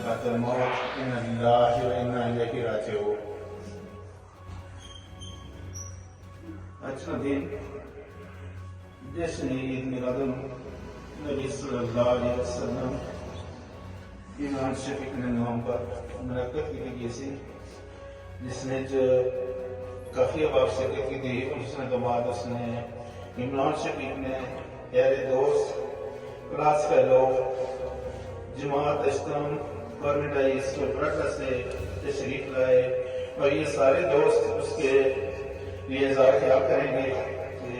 سکرات الموت ان اللہ و انا الیہ راجعون۔ آج کا دن جشن عید میلاد النبی صلی اللہ علیہ وسلم امام شفیق نے نام پر منعقد کی گئی سی، جس نے جو کافی اب آپ سے کی تھی، اس نے کے بعد اس نے عمران شفیق نے پیارے دوست کلاس فیلو جماعت اسلام گورنمنٹ ہائی اسکول پراٹا سے تشریف لائے، اور یہ سارے دوست اس کے لیے اظہار خیال کریں گے کہ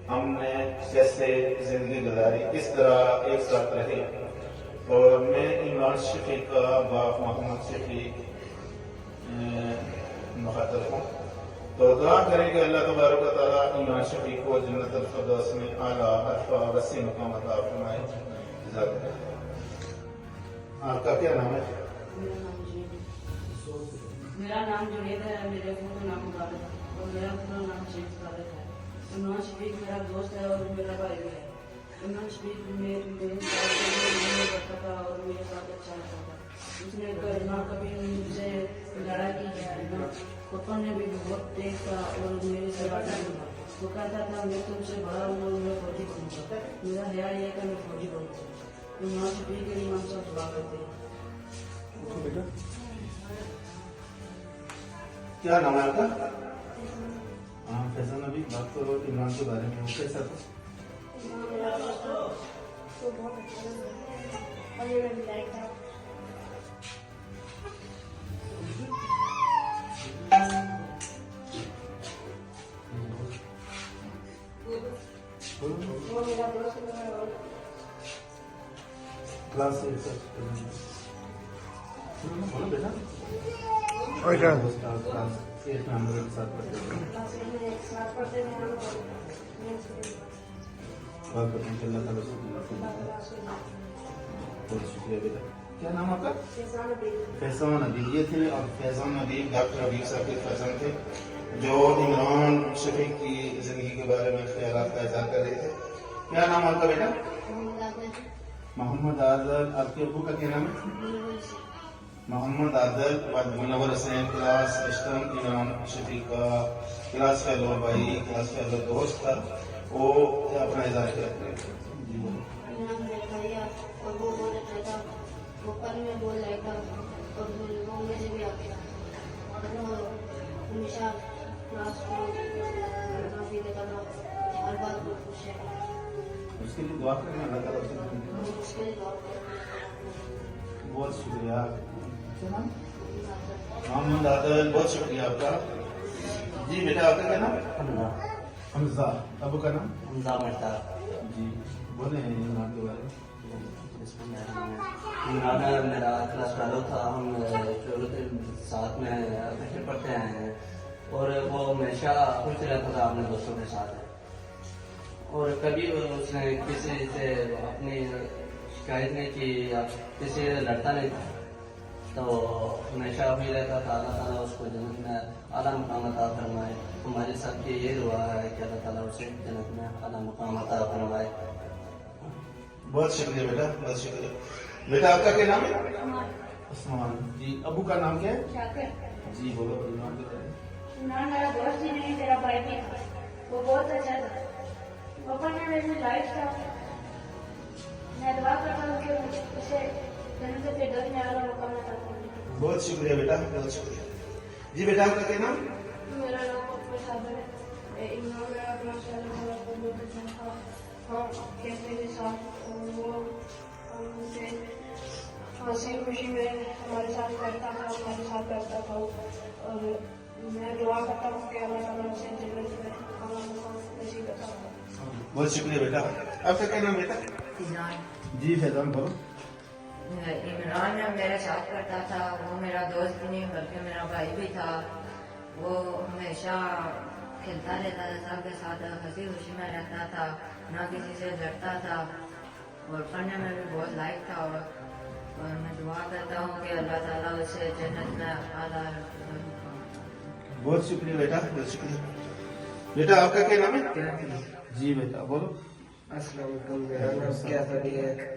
ہم نے کیسے زندگی گزاری، کس طرح ایک ساتھ رہے۔ اور میں عمران شفیق کا باپ محمد شفیق مخاطب ہوں، تو دعا کریں کہ اللہ تبارک و تعالیٰ عمران شفیق کو جنت الفردوس میں اعلیٰ عرفہ وسیع مقام عطا فرمائے۔ جزاک اللہ۔ آپ کا کیا نام ہے؟ میرا نام جنید ہے، میرے ابو کا نام مبارک ہے اور میرا پورا نام شیخ صادق ہے۔ عمران شفیق میرا دوست ہے اور میرا بھائی بھی ہے۔ عمران شفیق میرے ساتھ کرتا تھا اور میرے ساتھ اچھا رہتا تھا۔ اس نے نہ کبھی مجھ سے لڑائی کی ہے، نہ پپا نے بھی بہت تیز تھا اور میرے سے ڈانٹا بھی تھا۔ وہ کہتا تھا میں تم سے بڑا ہوں اور میں فوجی بنوں گا، میرا خیال یہ کہ میں فوجی بنوں گا۔ عمران شفیق کے لیے ہم سب دعا کرتے ہیں۔ کیا نام ہے آپ کا؟ ہاں فیصل نبی، بات کرو عمران کے بارے میں، کیسا تھا؟ بہت اچھا اور یہ میں لائک تھا۔ وہ میرا دوست ہے اور کلاس سے بولو بیٹا، کلاس 8 نمبر کے ساتھ پڑھتے ہیں، ساتھ پڑھتے ہیں ہم بات کرتے ہیں کہ اللہ تعالیٰ سے بہت شکریہ بیٹا۔ کیا نام آپ کا؟ فیضان نبی، یہ تھے اور فیضان نبی ڈاکٹر حبیب صاحب کے فیضان تھے جو عمران شفیق کی زندگی کے بارے میں خیالات کا اظہار کر رہے تھے۔ کیا نام آپ کا بیٹا؟ محمد عادل۔ آپ کے ابو کا کیا نام ہے؟ محمد عادل اور منور حسین، کلاس اسٹم عمران شفیق کا کلاس فیلو بھائی، کلاس فیلو دوست تھا، وہ اپنا اظہار کیا کرے۔ جی اور وہ بہت اچھا تھا، وہ پڑھنے میں بہت لائق تھا اور وہ مجھے بھی آتا تھا اور وہ ہمیشہ کلاس کو کافی دیتا تھا، ہر بات کو خوش ہے۔ اس کے لیے دعا کریں اللہ تعالیٰ سے۔ اس کے لیے دعا بہت شکریہ۔ محمد عادل، بہت شکریہ آپ کا۔ جی بیٹا، آپ کا کیا نام ہے؟ حمزہ۔ ابو کا نام؟ حمزہ مرتا۔ جی بولیں عمران کے بارے میں۔ عمران میرا کلاس فیلو تھا، ہم ساتھ میں اکٹھے پڑھتے ہیں اور وہ ہمیشہ خوش رہتا تھا اپنے دوستوں کے ساتھ، اور کبھی اس نے کسی سے اپنی شکایت نہیں کی، کسی سے لڑتا نہیں تھا، تو ہمیشہ بھی رہتا تھا اللہ تعالیٰ اس کو جنت میں اعلیٰ مقام عطا فرمائے۔ ہماری سب کی یہ دعا ہے کہ اللہ تعالیٰ اسے جنت میں اعلیٰ مقام عطا فرمائے۔ بہت شکریہ بیٹا، بہت شکریہ۔ بیٹا آپ کا کیا نام ہے؟ عثمان۔ جی ابو کا نام کیا ہے؟ جی بولو عمران کے بارے میں۔ عمران میرا دوست ہی نہیں، میرا بھائی بھی تھا، وہ بہت اچھا تھا، پاپا نے میرے لائف تھا، میں دعا کرتا ہوں کہ اسے جنت الفردوس میں اعلیٰ مقام عطا فرمائے۔ بہت شکریہ بیٹا، بہت شکریہ۔ جی بیٹا آپ کا کیا نام؟ میرا نام اکبر صابر ہے۔ عمران میرا کلاس فیلو تھا، بہت اچھا تھا، ہم کہتے کے ساتھ وہ ہم سے ہنسی خوشی میں ہمارے ساتھ کرتا تھا، ہمارے ساتھ کرتا تھا، اور میں دعا کرتا ہوں کہ اللہ تعالیٰ سے جنت میں اعلیٰ مقام نصیب عطا فرمائے۔ بہت شکریہ بیٹا۔ آپ کا کیا نام بیٹا؟ جی فیضان بولو۔ عمران میرے ساتھ کرتا تھا، وہ میرا دوست بھی نہیں بلکہ میرا بھائی بھی تھا، وہ ہمیشہ کھیلتا رہتا تھا، سب کے ساتھ ہنسی خوشی میں رہتا تھا، نہ کسی سے لڑتا تھا اور پڑھنے میں بھی بہت لائق تھا، اور میں دعا کرتا ہوں کہ اللہ تعالیٰ اسے جنت میں اعلیٰ۔ بہت شکریہ بیٹا، بہت شکریہ۔ بیٹا آپ کا کیا نام ہے؟ جی بیٹا بولو۔ السلام علیکم، میرا نام کیا ہے؟